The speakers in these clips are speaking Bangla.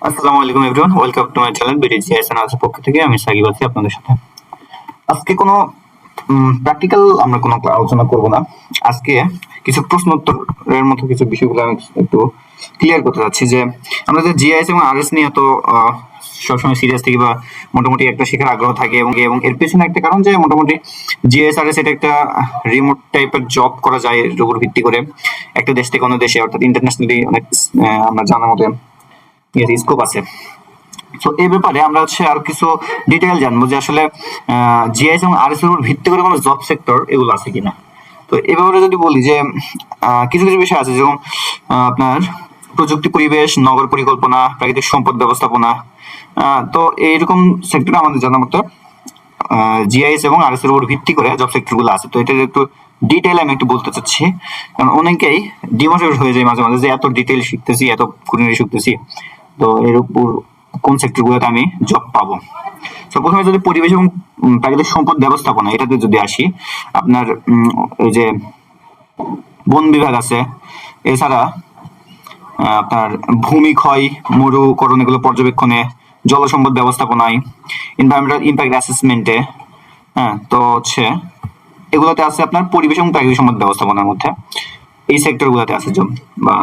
আসসালামু আলাইকুম everyone, welcome to my channel BDG SN আজ পক্ষ থেকে আমি সাকিব আছি আপনাদের সাথে। আজকে কোনো প্র্যাকটিক্যাল আমরা কোনো আলোচনা করব না। আজকে কিছু প্রশ্ন উত্তরের মতো কিছু বিষয়গুলো আমি একটু ক্লিয়ার করতে যাচ্ছি যে আমরা যে জিআইএস এবং আরএস নিয়ে এত সবসময় সিরিয়াস থাকি বা মোটামুটি একটা শেখার আগ্রহ থাকে এবং এবং এর পেছনে একটা কারণ যে মোটামুটি জিআইএস আরএস এটা একটা রিমোট টাইপের জব করা যায় এর উপর ভিত্তি করে একটা দেশ থেকে অন্য দেশে অর্থাৎ ইন্টারন্যাশনালি অনেক আমরা জানার মতো স্কোপ আছে। তো এই ব্যাপারে আমরা আর কিছু ডিটেইল জানবো যে আসলে জিআইএস এবং আরএস এর উপর ভিত্তি করে কোনো জব সেক্টর এগুলো আছে কিনা। তো এই ব্যাপারে যদি বলি যে কিছু কিছু বিষয় আছে যেমন আপনার প্রযুক্তি পরিবেশ, নগর পরিকল্পনা, প্রাকৃতিক সম্পদ ব্যবস্থাপনা। তো এইরকম সেক্টর আমাদের জানার মতো জিআইএস এবং আরএস এর উপর ভিত্তি করে জব সেক্টর গুলো আছে। তো এটার একটু ডিটেইল আমি একটু বলতে চাচ্ছি, কারণ অনেকেই ডিমোটিভেট হয়ে যায় মাঝে মাঝে যে এত ডিটেইল শিখতেছি, এত খুঁটিনাটি শিখতেছি, তো এর উপর কোন সেক্টর গুলোতে আমি জব পাবো। তো প্রথমে যদি পরিবেশ এবং প্রাকৃতিক সম্পদ ব্যবস্থাপনা এটাতে যদি আসি, আপনার এই যে বন বিভাগ আছে, এছাড়া আপনার ভূমি ক্ষয় মরুকরণ এগুলো পর্যবেক্ষণে, জলসম্পদ ব্যবস্থাপনায়, এনভায়রনমেন্টাল ইম্প্যাক্ট অ্যাসেসমেন্টে। হ্যাঁ, তো এগুলোতে আছে আপনার পরিবেশ এবং প্রাকৃতিক সম্পদ ব্যবস্থাপনার মধ্যে এই সেক্টর গুলোতে আছে জব বা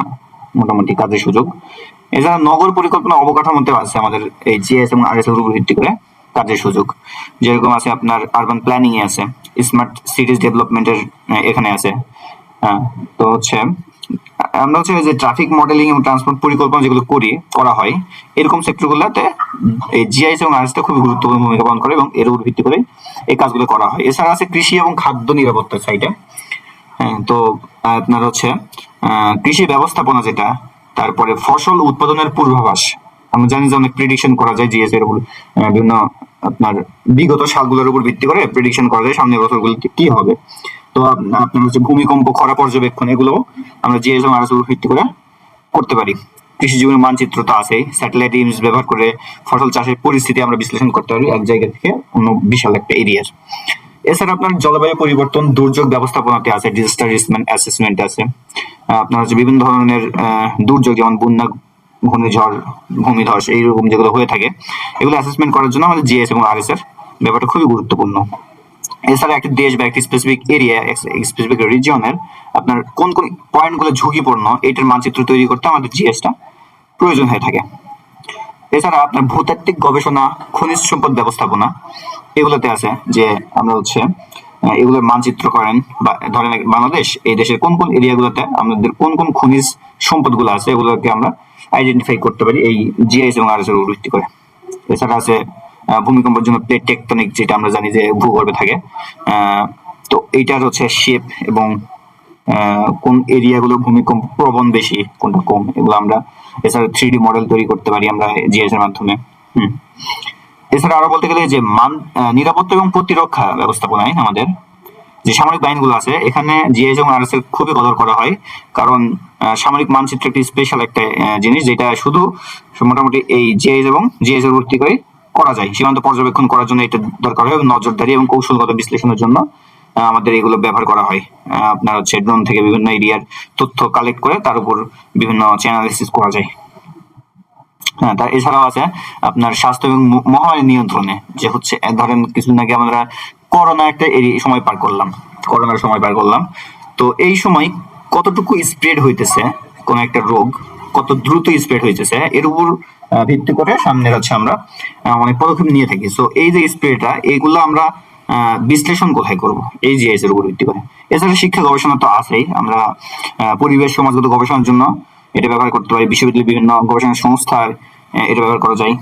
মোটামুটি কাজের সুযোগ। এছাড়া নগর পরিকল্পনা অবকাঠামোতে আছে আমাদের এই জিএস এবং আরএস এর উপর ভিত্তি করে কাজের সুযোগ, যেরকম আছে আপনার আরবান প্ল্যানিং এ আছে, স্মার্ট সিটিজ ডেভেলপমেন্টের এখানে আছে। হ্যাঁ, তো আমরা যে ট্রাফিক মডেলিং এবং ট্রান্সপোর্ট পরিকল্পনা যেগুলো করা হয় এরকম সেক্টর গুলোতে এই জিআইএস এবং আরএস খুবই গুরুত্বপূর্ণ ভূমিকা পালন করে এবং এর উপর ভিত্তি করে এই কাজগুলো করা হয়। এছাড়া আছে কৃষি এবং খাদ্য নিরাপত্তার সাইডে। হ্যাঁ, তো আপনার কৃষি ব্যবস্থাপনা যেটা, তারপরে ফসল উৎপাদনের পূর্বাভাস। আমরা জানি যে অনেক প্রেডিকশন করা যায় জিএস এর উপর, বিভিন্ন আপনার বিগত সালগুলোর উপর ভিত্তি করে প্রেডিকশন করা যায় সামনের বছরগুলোতে কি হবে। তো আপনার ভূমিকম্প, খরা পর্যবেক্ষণ এগুলো আমরা জিএস এবং আরএস উপর ভিত্তি করে করতে পারি। কৃষি জীবনের মানচিত্র তো আছেই, স্যাটেলাইট ইমেজ ব্যবহার করে ফসল চাষের পরিস্থিতি আমরা বিশ্লেষণ করতে পারি এক জায়গা থেকে অন্য বিশাল একটা এরিয়ার। এছাড়া আপনার জলবায়ু পরিবর্তন, দুর্যোগ ব্যবস্থাপনাতে আছে, ডিজাস্টার রিস্ক অ্যাসেসমেন্ট আছে। আপনার বিভিন্ন ধরনের দুর্যোগ যেমন বন্যা, ঘূর্ণিঝড়, ভূমিধস এইরকম যেগুলো হয়ে থাকে এগুলো অ্যাসেসমেন্ট করার জন্য আমাদের জিএস এবং আরএস এর ব্যাপারটা খুবই গুরুত্বপূর্ণ। এছাড়া একটি দেশ বা একটি স্পেসিফিক এরিয়া, স্পেসিফিক রিজিয়নের আপনার কোন কোন পয়েন্টগুলো ঝুঁকিপূর্ণ এটার মানচিত্র তৈরি করতে আমাদের জিএসটা প্রয়োজন হয়ে থাকে। এছাড়া আপনার ভূতাত্ত্বিক গবেষণা, খনিজ সম্পদ ব্যবস্থাপনা এগুলোতে আছে যে আমরা এগুলোর মানচিত্র করেন বা ধরেন বাংলাদেশ, এই দেশের কোন কোন এরিয়াগুলোতে আমাদের কোন কোন খনিজ সম্পদগুলো আছে এগুলোকে আমরা আইডেন্টিফাই করতে পারি এই জিআইএস এবং আরএস এর উপর ভিত্তি করে। এছাড়া আছে ভূমিকম্পের জন্য প্লেট টেকটনিক, যেটা আমরা জানি যে ভূগর্ভে থাকে। তো এইটার শেপ এবং কোন এরিয়াগুলো ভূমিকম্প প্রবণ বেশি, কোনটা কম, এগুলো আমরা এছাড়া 3D মডেল তৈরি করতে পারি আমরা জিএস এর মাধ্যমে। এছাড়া আরো বলতে গেলে যে নিরাপত্তা এবং প্রতিরক্ষা ব্যবস্থাপনায় আমাদের যে সামরিক বাহিনীগুলো আছে এখানে জিএস এবং আরএস এর খুবই কদর করা হয়, কারণ সামরিক মানচিত্র একটি স্পেশাল একটা জিনিস যেটা শুধু মোটামুটি এই জিএস এবং জিএস এর ভিত্তি করে করা যায়। সীমান্ত পর্যবেক্ষণ করার জন্য এটা দরকার হয়, নজরদারি এবং কৌশলগত বিশ্লেষণের জন্য আমাদের এগুলো ব্যবহার করা হয়। আপনার ড্রোন থেকে বিভিন্ন এরিয়ার তথ্য কালেক্ট করে তার উপর বিভিন্ন চ্যানালিসিস করা যায়। হ্যাঁ, এছাড়াও আছে আপনার স্বাস্থ্য এবং মহামারী নিয়ন্ত্রণে, যে ধরেন কিছুদিন আগে আমরা করোনার সময় পার করলাম। তো এই সময় কতটুকু স্প্রেড হইতেছে কোন একটা রোগ, কত দ্রুত স্প্রেড হইতেছে এর উপর ভিত্তি করে সামনে আমরা অনেক পদক্ষেপ নিয়ে থাকি। তো এই যে স্প্রেটা এগুলো আমরা বিশ্লেষণ কোথায় করব, এই জিআইএস এর উপর ভিত্তি করে। এছাড়া শিক্ষা গবেষণা তো আছেই, আমরা পরিবেশ সমাজগত গবেষণার জন্য এটা ব্যবহার করতে পারি, বিশ্ববিদ্যালয়ের বিভিন্ন গবেষণা সংস্থার এটা ব্যবহার করা যায়।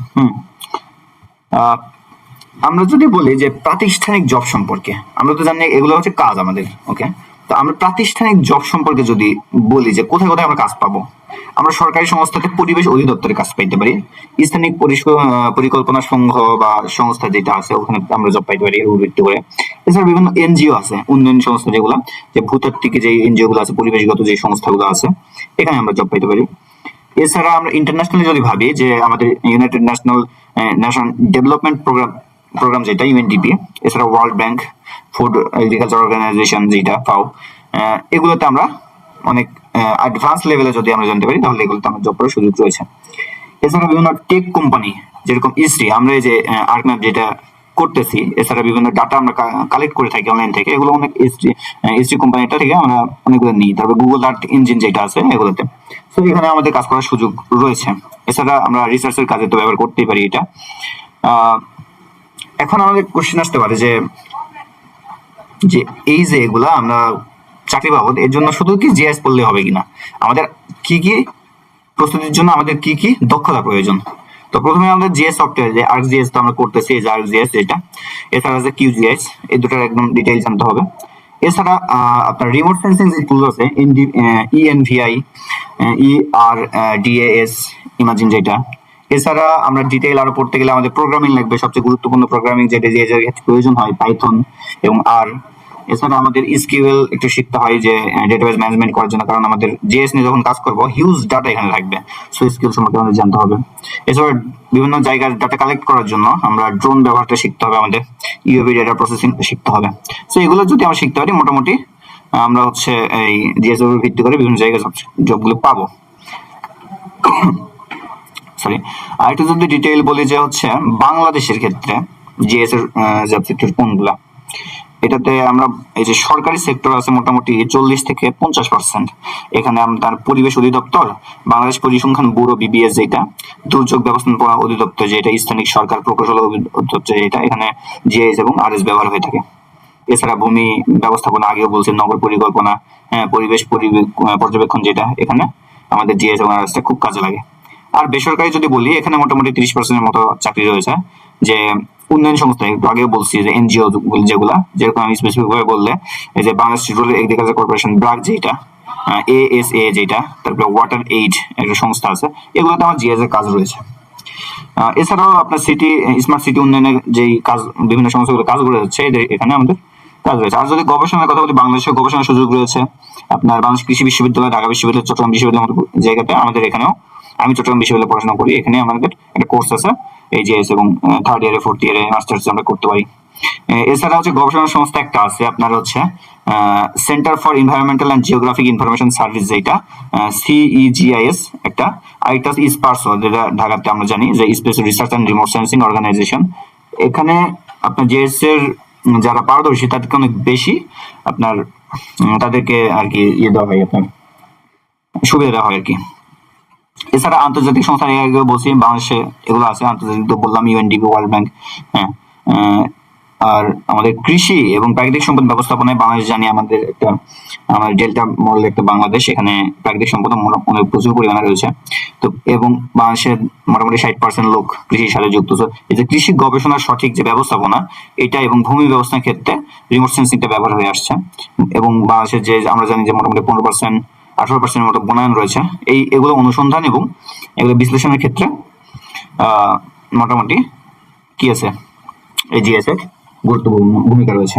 আমরা যদি বলি যে প্রাতিষ্ঠানিক জব সম্পর্কে, আমরা তো জানি এগুলো কাজ আমাদের, ওকে। তো আমরা প্রাতিষ্ঠানিক জব সম্পর্কে যদি বলি যে কোথায় কোথায় আমরা কাজ পাবো, আমরা সরকারি সংস্থাতে পরিবেশ অধিদপ্তরে কাজ পাইতে পারি, স্থানিক পরিকল্পনা সংঘ বা সংস্থা যেটা আছে ওখানে আমরা জব পাইতে পারি এর উপর ভিত্তি করে। এছাড়া বিভিন্ন এনজিও আছে, উন্নয়ন সংস্থা যেগুলো, যে ভূতাত্ত্বিক যে এনজিও গুলো আছে, পরিবেশগত যে সংস্থাগুলো আছে এখানে আমরা জব পাইতে পারি। এছাড়া আমরা ইন্টারন্যাশনালি যদি ভাবি যে আমাদের ইউনাইটেড নেশন ডেভেলপমেন্ট প্রোগ্রাম যেটা ইউএনডিপি, এছাড়া World Bank, food agriculture organisation যেটা ফাও, এগুলোতে আমরা অনেক অ্যাডভান্স লেভেলে যদি আমরা জানতে পারি তাহলে এগুলোতে আমার জব করার সুযোগ রয়েছে। এছাড়া বিভিন্ন টেক কোম্পানি যেরকম ইসরি, আমরা এই যে আর্কম্যাপ যেটা করতেছি, এছাড়া বিভিন্ন ডাটা আমরা কালেক্ট করে থাকি অনলাইন থেকে, এগুলো অনেক ইসরি কোম্পানিটা থেকে আমরা অনেকগুলো নিই। তারপর গুগল আর্থ ইঞ্জিন যেটা আছে এগুলোতে, তো এখানে আমাদের কাজ করার সুযোগ রয়েছে। এছাড়া আমরা রিসার্চের কাজে তো ব্যবহার করতেই পারি এটা। এখন আমাদের কোশ্চেন আসতে পারে যে যে এই যে এগুলা আমরা চাকরি পাবো, এর জন্য শুধু কি জিএস পড়লে হবে কিনা, আমাদের কি কি প্রস্তুতির জন্য আমাদের কি কি দক্ষতা প্রয়োজন। তো প্রথমে আমাদের জিএস সফটওয়্যার যে আর্কজিএস তো আমরা করতেছি, এই যে আর্কজিএস এটা, এছাড়া যে কিউজিএস, এই দুটোর একদম ডিটেইল জানতে হবে। এছাড়া আপনার রিমোট সেন্সিং যে টুল আছে ইএনভিআই, ইআর ডিএএস ইমাজিন যেটা। এছাড়া আমরা ডিটেইল আরো পড়তে গেলে আমাদের প্রোগ্রামিং লাগবে, সবচেয়ে গুরুত্বপূর্ণ প্রোগ্রামিং যেটা যে প্রয়োজন হয় পাইথন এবং আর। এছাড়া আমাদের এসকিউএল একটু শিখতে হয় যে ডেটাবেস ম্যানেজমেন্ট করার জন্য, কারণ আমাদের জেএস নিয়ে যখন কাজ করব হিউজ ডাটা এখানে থাকবে, সো এসকিউএল সম্পর্কে আমাদের জানতে হবে। এছাড়া বিভিন্ন জায়গার ডাটা কালেক্ট করার জন্য আমরা ড্রোন ব্যবহারটা শিখতে হবে, আমাদের ইউভি ডেটা প্রসেসিং শিখতে হবে। সো এগুলো যদি আমরা শিখতে পারি মোটামুটি আমরা হচ্ছে এই জিএস এর উপর ভিত্তি করে বিভিন্ন জায়গায় জবগুলো পাবো। সরি, আরেকটু যদি ডিটেইল বলি যে হচ্ছে বাংলাদেশের ক্ষেত্রে জিএস এর জব সেক্টর কোনগুলা, এটাতে আমরা এই যে সরকারি সেক্টর আছে মোটামুটি 40 থেকে 50%। এখানে আপনার পরিবেশ অধিদপ্তর, বাংলাদেশ পরিসংখ্যান ব্যুরো বিবিএস যেটা, দুর্যোগ ব্যবস্থাপনা অধিদপ্তর যেটা, স্থানীয় সরকার প্রকৌশল অধিদপ্তর যেটা, এখানে জিএস এবং আরএস ব্যবহার হয়ে থাকে। এছাড়া ভূমি ব্যবস্থাপনা, আগেও বলছি, নগর পরিকল্পনা, পরিবেশ পর্যবেক্ষণ যেটা, এখানে আমাদের জিএস এবং আরএসটা খুব কাজে লাগে। আর বেসরকারি যদি বলি, এখানে মোটামুটি 30%-এর মতো চাকরি রয়েছে। যে উন্নয়ন সংস্থা, একটু আগেও বলছি যে এনজিও যেগুলা, যেরকম আমি স্পেসিফিক ভাবে বললে এই যে Bangladesh rural agriculture corporation BRAC যেটা, এএসএ যেটা, তারপরে ওয়াটার এইড একটা সংস্থা আছে, এগুলোতে আমার জিএস এর কাজ রয়েছে। এছাড়াও আপনার সিটি স্মার্ট সিটি উন্নয়নের যে কাজ, বিভিন্ন সংস্থাগুলো কাজ করে যাচ্ছে, এখানে আমাদের কাজ রয়েছে। আর যদি গবেষণার কথা বলি, বাংলাদেশের গবেষণার সুযোগ রয়েছে আপনার বাংলাদেশ কৃষি বিশ্ববিদ্যালয়, ঢাকা বিশ্ববিদ্যালয়, চট্টগ্রাম বিশ্ববিদ্যালয়ের মতো জায়গাতে। আমাদের এখানেও, আমি চট্টগ্রাম বিশ্ববিদ্যালয়ে পড়াশোনা করি, এখানে আমাদের একটা কোর্স আছে এই জিএস, এবং থার্ড ইয়ারে ফোর্থ ইয়ারে মাস্টার্স আমরা করতে পারি। এছাড়া হচ্ছে গবেষণা সংস্থা একটা আছে আপনার হচ্ছে centre for environmental and geographic information service যেটা, সিইজিআইএস একটা। আরেকটা আছে ইসপারসো, যেটা ঢাকাতে আমরা জানি যে space research and remote sensing organisation. এখানে আপনার জিএস এর যারা পারদর্শী তাদেরকে অনেক বেশি আপনার তাদেরকে আর কি দেওয়া হয়, আপনার সুবিধা দেওয়া হয় আর কি। এছাড়া আন্তর্জাতিক সংস্থা বলছি, বাংলাদেশে এগুলো আছে আন্তর্জাতিক, তো বললাম ইউএনডিপি, ওয়ার্ল্ড ব্যাংক। হ্যাঁ, আর আমাদের কৃষি এবং প্রাকৃতিক সম্পদ ব্যবস্থাপনায় বাংলাদেশ জানি আমাদের একটা, আমাদের ডেল্টা মডেল একটা বাংলাদেশ, এখানে প্রাকৃতিক সম্পদ অনেক প্রচুর পরিমাণে রয়েছে। তো এবং বাংলাদেশের মোটামুটি 60% লোক কৃষির সাথে যুক্ত। এই যে কৃষি গবেষণার সঠিক যে ব্যবস্থাপনা এটা, এবং ভূমি ব্যবস্থার ক্ষেত্রে রিমোট সেন্সিংটা ব্যবহার হয়ে আসছে। এবং বাংলাদেশের যে আমরা জানি যে মোটামুটি 15%, 18% মতো বনায়ন রয়েছে, এগুলো অনুসন্ধান এবং এগুলো বিশ্লেষণের ক্ষেত্রে মোটামুটি কি আছে, এই জিএস এর গুরুত্বপূর্ণ ভূমিকা রয়েছে।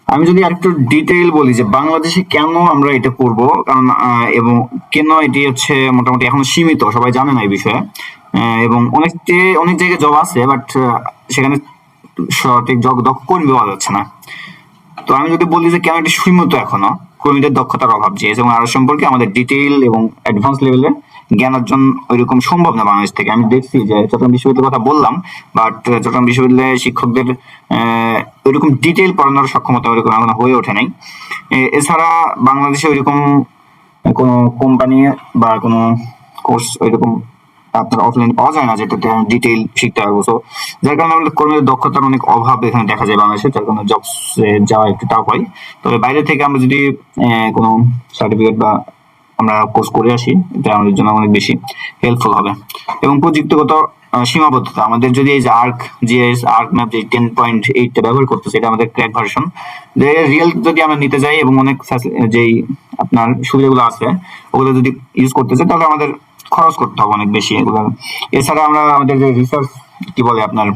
আমি যদি আরেকটু ডিটেইল বলি যে বাংলাদেশে কেন আমরা এটা করব, কারণ এবং কেন এটি হচ্ছে মোটামুটি এখন সীমিত, সবাই জানে না এই বিষয়ে, এবং অনেক জায়গায় জব আছে, বাট সেখানে সঠিক দক্ষ কর্মী পাওয়া যাচ্ছে না। তো আমি যদি বলি যে কেন এটি সীমিত এখনো, কর্মীদের দক্ষতার অভাব, জিএস এবং আরএস সম্পর্কে আমাদের ডিটেইল এবং অ্যাডভান্স লেভেলের জ্ঞান অর্জন ওইরকম সম্ভব না বাংলাদেশ থেকে। আমি দেখছি যে চট্টগ্রাম বিশ্ববিদ্যালয়ের কথা বললাম, বাট চট্টগ্রাম বিশ্ববিদ্যালয়ের শিক্ষকদের ওইরকম ডিটেইল পড়ানোর সক্ষমতা ওইরকম এখন হয়ে ওঠে নাই। এছাড়া বাংলাদেশে ওইরকম কোনো কোম্পানি বা কোনো কোর্স ওইরকম আপনার অফলাইন পাওয়া যায় না যেটাতে ডিটেইল শিখতে পারবো। সো যার কারণে আমাদের কর্মীদের দক্ষতার অনেক অভাব এখানে দেখা যায় বাংলাদেশে, যার কারণে জবস যাওয়া একটু টাফ হয়। তবে বাইরে থেকে আমরা যদি কোনো সার্টিফিকেট বা আমরা কোর্স করে আসি, এটা আমাদের জন্য অনেক বেশি হেল্পফুল হবে। এবং প্রযুক্তিগত সীমাবদ্ধতা, আমাদের যদি এই যে জিএস আর্কম্যাপ যে 10.8টা ব্যবহার করতেছে, এটা আমাদের ক্র্যাক ভার্সন, যে রিয়েল যদি আমরা নিতে যাই এবং অনেক যেই আপনার সুবিধাগুলো আছে ওগুলো যদি ইউজ করতে চাই, তাহলে আমাদের খরচ করতে হবে অনেক বেশি এগুলো। এছাড়া আমরা আমাদের যে রিসার্চ কি বলে আপনার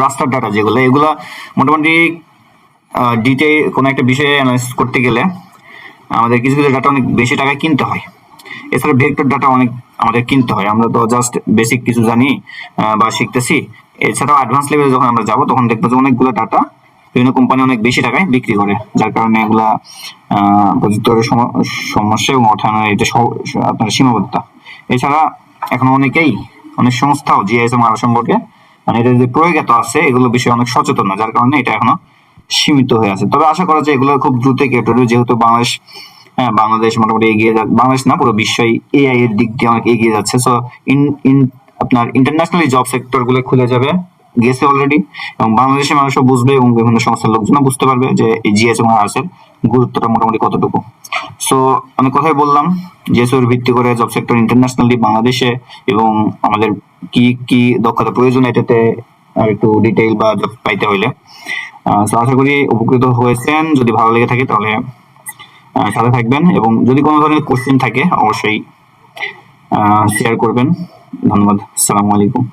রাস্টার ডাটা যেগুলো, এগুলা মোটামুটি ডিটেইল কোনো একটা বিষয়ে অ্যানালাইসিস করতে গেলে আমাদের কিছু ডাটা অনেক বেশি টাকায় কিনতে হয়। এছাড়া ভেক্টর ডাটা অনেক আমাদের কিনতে হয়, আমরা তো জাস্ট বেসিক কিছু জানি বা শিখতেছি। এছাড়াও অ্যাডভান্স লেভেলে যখন আমরা যাবো তখন দেখবো যে অনেকগুলো ডাটা বিভিন্ন কোম্পানি অনেক বেশি টাকায় বিক্রি করে, যার কারণে এগুলা প্রযুক্তিগত সমস্যা এবং ওঠানোর এটা আপনার সীমাবদ্ধতা। এছাড়া এখন অনেক সংস্থাও জিআইএস এবং আরো সম্পর্কে মানে এটা যে প্রয়োগ এত আছে এগুলো বিষয়ে অনেক সচেতন না, যার কারণে এটা এখনো সীমিত হয়ে আছে। তবে আশা করা যায় এগুলো খুব দ্রুত কেটে উঠবে, যেহেতু বাংলাদেশ মোটামুটি এগিয়ে যাচ্ছে, বাংলাদেশ না পুরো বিশ্বই এআই এর দিক দিয়ে অনেক এগিয়ে যাচ্ছে। সো ইন ইন আপনার ইন্টারন্যাশনালি জব সেক্টর গুলো খুলে যাবে, গেছে অলরেডি, এবং বাংলাদেশের মানুষও বুঝবে এবং বিভিন্ন সংস্থার লোকজনও বুঝতে পারবে যে এই জিএস এবং আরএস এর গুরুত্বটা মোটামুটি কতটুকু। সো আমি কথাই বললাম, জিএস এর ভিত্তি করে জব সেক্টর ইন্টারন্যাশনালি বাংলাদেশে এবং আমাদের কি কি দক্ষতা প্রয়োজন এটাতে আর একটু ডিটেইল বা জব পাইতে হইলে। সো আশা করি উপকৃত হয়েছেন। যদি ভালো লেগে থাকে তাহলে সাথে থাকবেন, এবং যদি কোনো ধরনের কোশ্চেন থাকে অবশ্যই শেয়ার করবেন। ধন্যবাদ। আসসালামু আলাইকুম।